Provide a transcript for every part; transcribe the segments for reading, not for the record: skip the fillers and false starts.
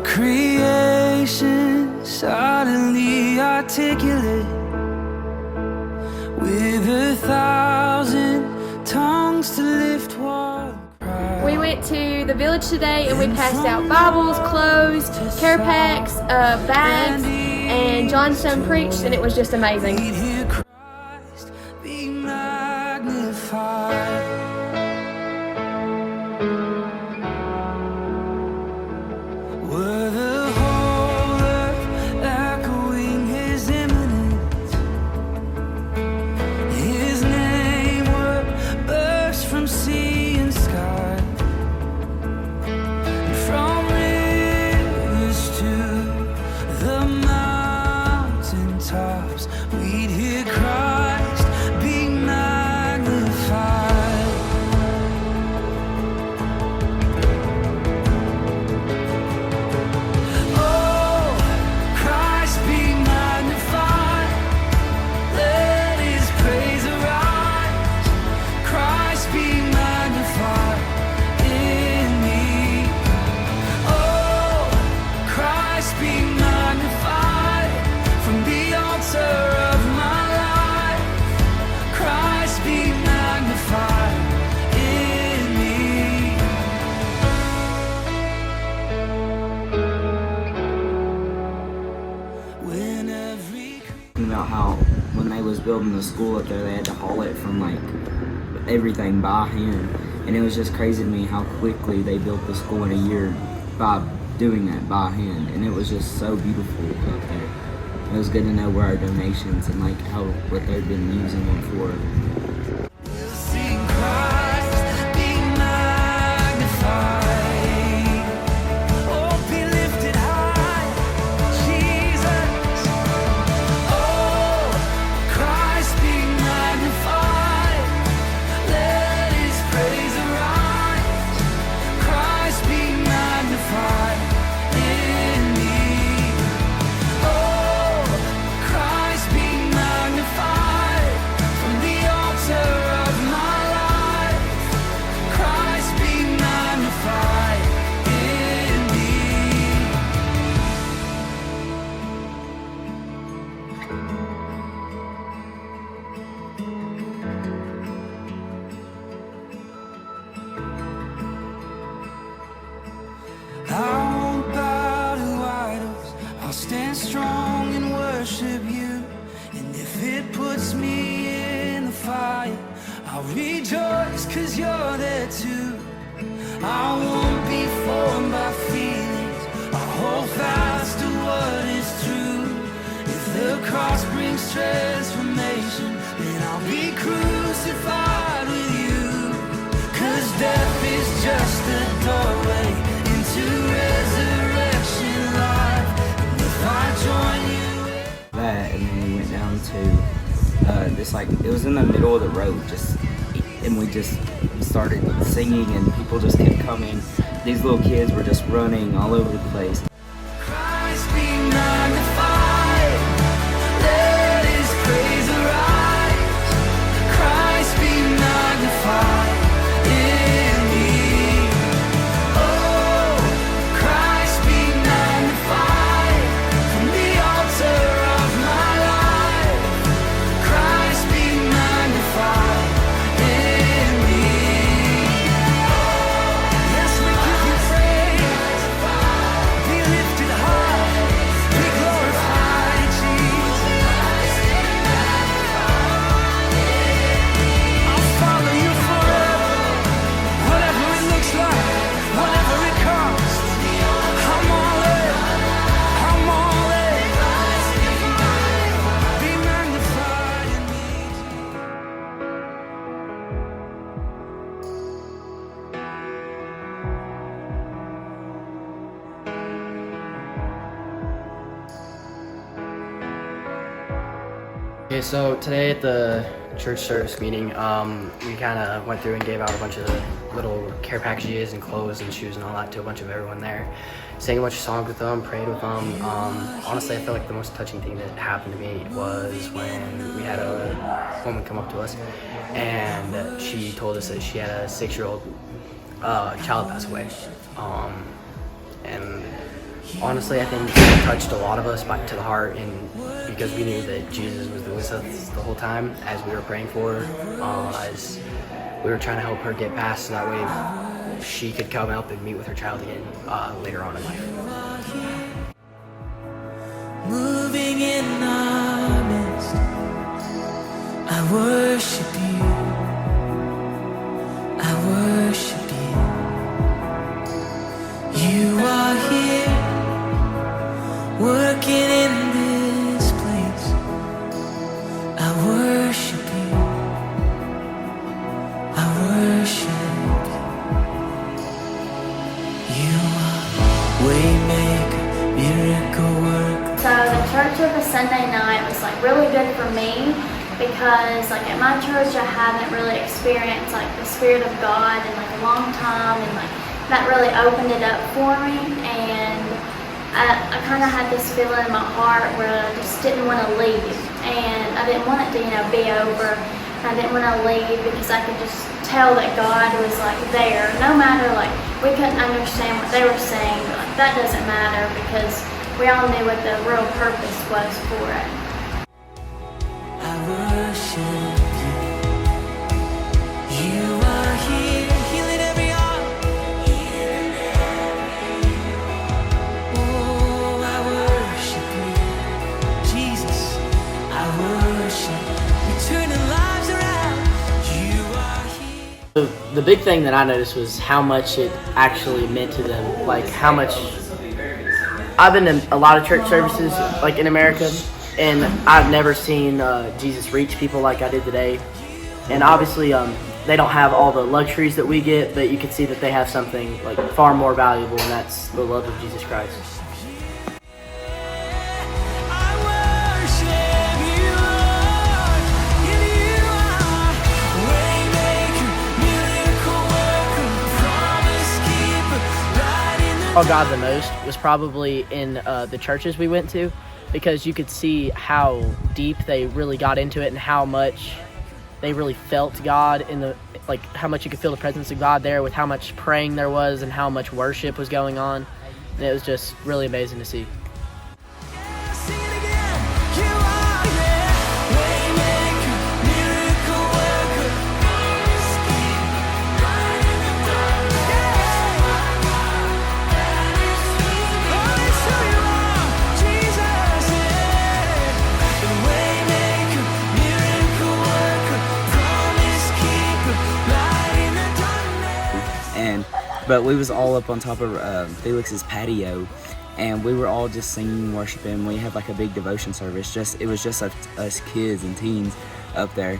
Creation suddenly articulate with 1,000 tongues to lift one cry. We went to the village today and we passed out Bibles, clothes, care packs, bags, and Johnstone preached, and it was just amazing. We'd hear Christ be magnified. Were the whole earth echoing his imminence, his name would burst from sea and sky, and from rivers to the mountain tops, we'd hear Christ be magnified. About how when they was building the school up there, they had to haul it from like everything by hand, and it was just crazy to me how quickly they built the school in a year by doing that by hand, and it was just so beautiful up there. It was good to know where our donations and like how what they've been using them for. I won't bow to idols, I'll stand strong and worship you. And if it puts me in the fire, I'll rejoice 'cause you're there too. I won't be formed by feelings, I'll hold fast to what is true. If the cross brings transformation, then I'll be crucified with you. 'Cause death is just a doorway to resurrection life, and if I join you That, and then we went down to this, like, it was in the middle of the road, and we just started singing, and people just kept coming. These little kids were just running all over the place. Christ be magnified, let his praise arise. Christ be magnified. Okay, so today at the church service meeting, we kind of went through and gave out a bunch of little care packages and clothes and shoes and all that to a bunch of everyone there. Sang a bunch of songs with them, prayed with them. Honestly, I feel like the most touching thing that happened to me was when we had a woman come up to us and she told us that she had a 6-year-old child pass away. And honestly, I think it touched a lot of us back to the heart, and because we knew that Jesus was with us the whole time as we were praying for her, as we were trying to help her get past so that way she could come up and meet with her child again later on in life. Moving in our midst, I worship you. I worship you. You are here, working in this place. I worship you. I worship you. You are waymaker, miracle worker. So the church of a Sunday night was like really good for me because like at my church I haven't really experienced like the Spirit of God in like a long time, and like that really opened it up for me, and I kind of had this feeling in my heart where I just didn't want to leave, and I didn't want it to be over. I didn't want to leave because I could just tell that God was like there, no matter like we couldn't understand what they were saying, but like that doesn't matter because we all knew what the real purpose was for it. I worship you. You are here, healing every heart. Oh, I worship you, Jesus. I worship you, turning lives around. You are here. The big thing that I noticed was how much it actually meant to them, like how much. I've been in a lot of church services like in America, and I've never seen Jesus reach people like I did today. And obviously they don't have all the luxuries that we get, but you can see that they have something like far more valuable, and that's the love of Jesus Christ. Saw God the most was probably in the churches we went to, because you could see how deep they really got into it and how much they really felt God in the, like how much you could feel the presence of God there with how much praying there was and how much worship was going on, and it was just really amazing to see. But we was all up on top of Felix's patio, and we were all just singing, worshiping. We had like a big devotion service. It was just us kids and teens up there.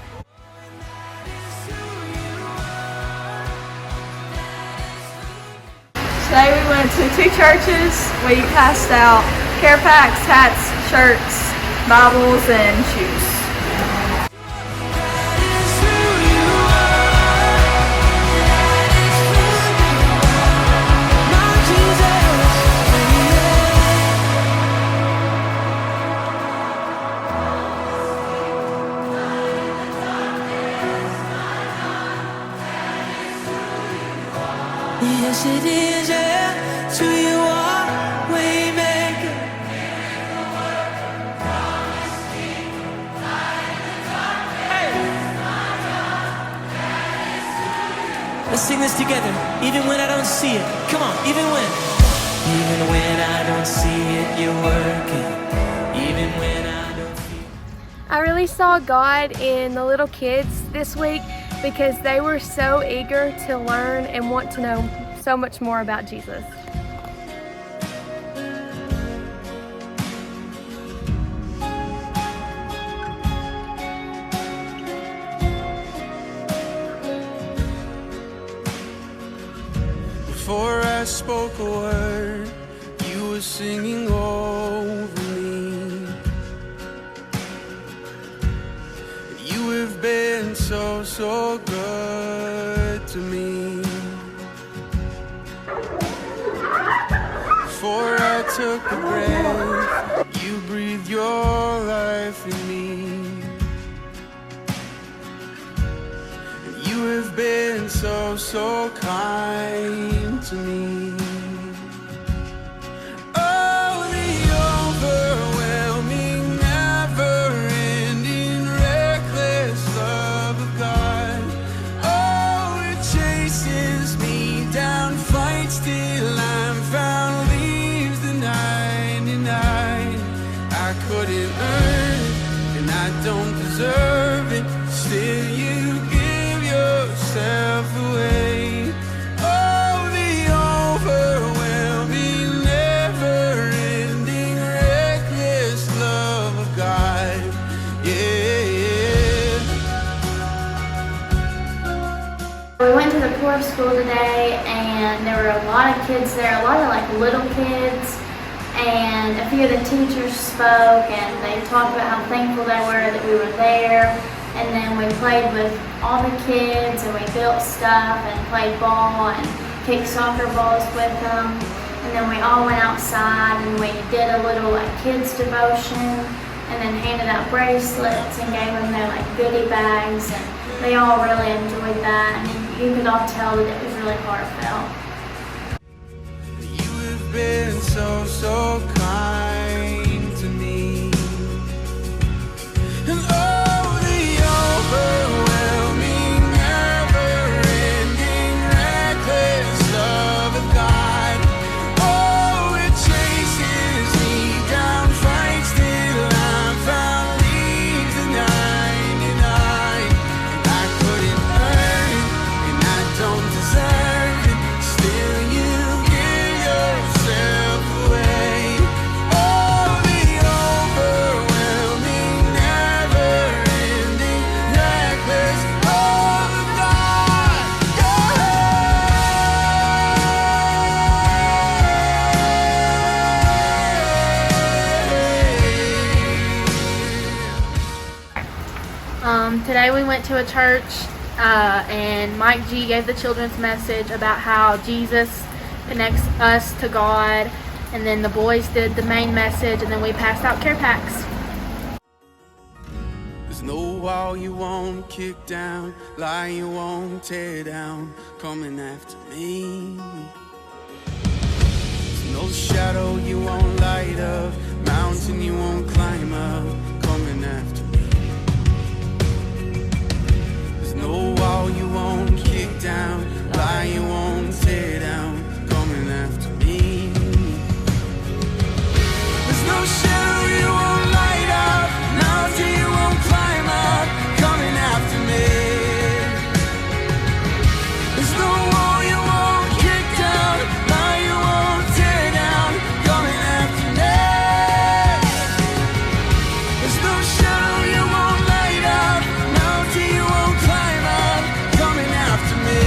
Today we went to 2 churches. We passed out care packs, hats, shirts, Bibles, and shoes. Yes, it is, yeah. To you are waymaker. Let's sing this together. Even when I don't see it. Come on, even when I don't see it, you're working. Even when I don't feel it. I really saw God in the little kids this week because they were so eager to learn and want to know so much more about Jesus. Before I spoke a word, you were singing over me. You have been so, so good to me. Before I took a breath, you breathed your life in me. You have been so, so kind to me. Oh, school today, and there were a lot of kids there, a lot of like little kids, and a few of the teachers spoke, and they talked about how thankful they were that we were there. And then we played with all the kids, and we built stuff and played ball and kicked soccer balls with them. And then we all went outside and we did a little like kids devotion, and then handed out bracelets and gave them their like goodie bags, and they all really enjoyed that. And you could all tell that it was really heartfelt. You have been so kind to me. And oh, the overwhelming, never-ending, reckless love of God. Oh, it chases me down, fights till I'm found, leaves the 99. I couldn't earn it, and I don't deserve it. Still, you give yourself away. Oh, the overwhelming, never-ending, reckless love of God. Today we went to a church and Mike G gave the children's message about how Jesus connects us to God, and then the boys did the main message, and then we passed out care packs. There's no wall you won't kick down, lie you won't tear down, coming after me. There's no shadow you won't light up, mountain you won't climb up, coming after me. There's no wall you won't kick down, lie you won't tear down, coming after me. There's no shadow you won't light up, mountain you won't climb up, coming after me. There's no wall you won't kick down, lie you won't tear down, coming after me. There's no shadow you won't light up, mountain you won't climb up, coming after me.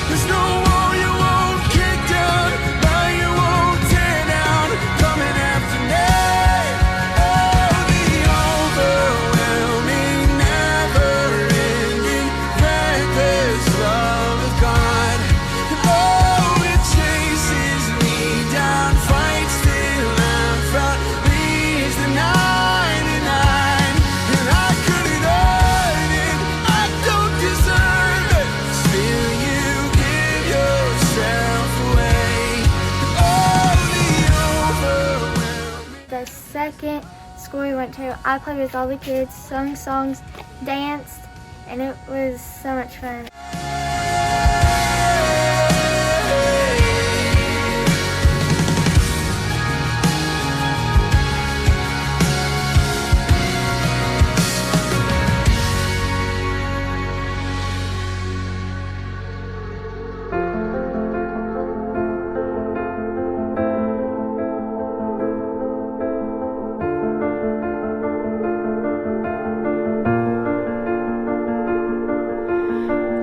There's no wall you won't kick down, lie you won't tear down, coming after me. Oh, the overwhelming, never-ending, reckless love of God. Oh, it chases me down, fights till I'm found, leaves the 99. And I couldn't earn it, I don't deserve it. Still, you give yourself away. Oh, the overwhelming. The second school we went to, I played with all the kids, sung songs, danced, and it was so much fun.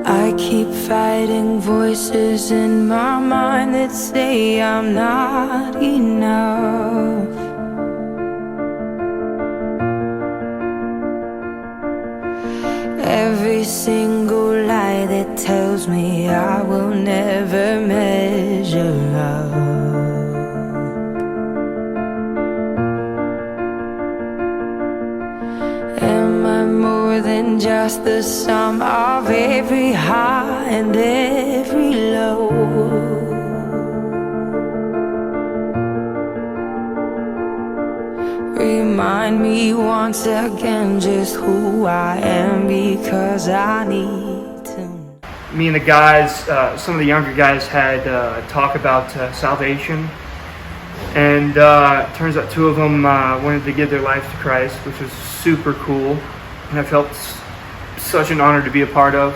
I keep fighting voices in my mind that say I'm not enough. Every single lie that tells me I will never measure up. Am I more than just the sum of every high and every low? Remind me once again just who I am, because I need to. Me and the guys, some of the younger guys had talk about salvation, and turns out two of them wanted to give their life to Christ, which was super cool, and I felt such an honor to be a part of.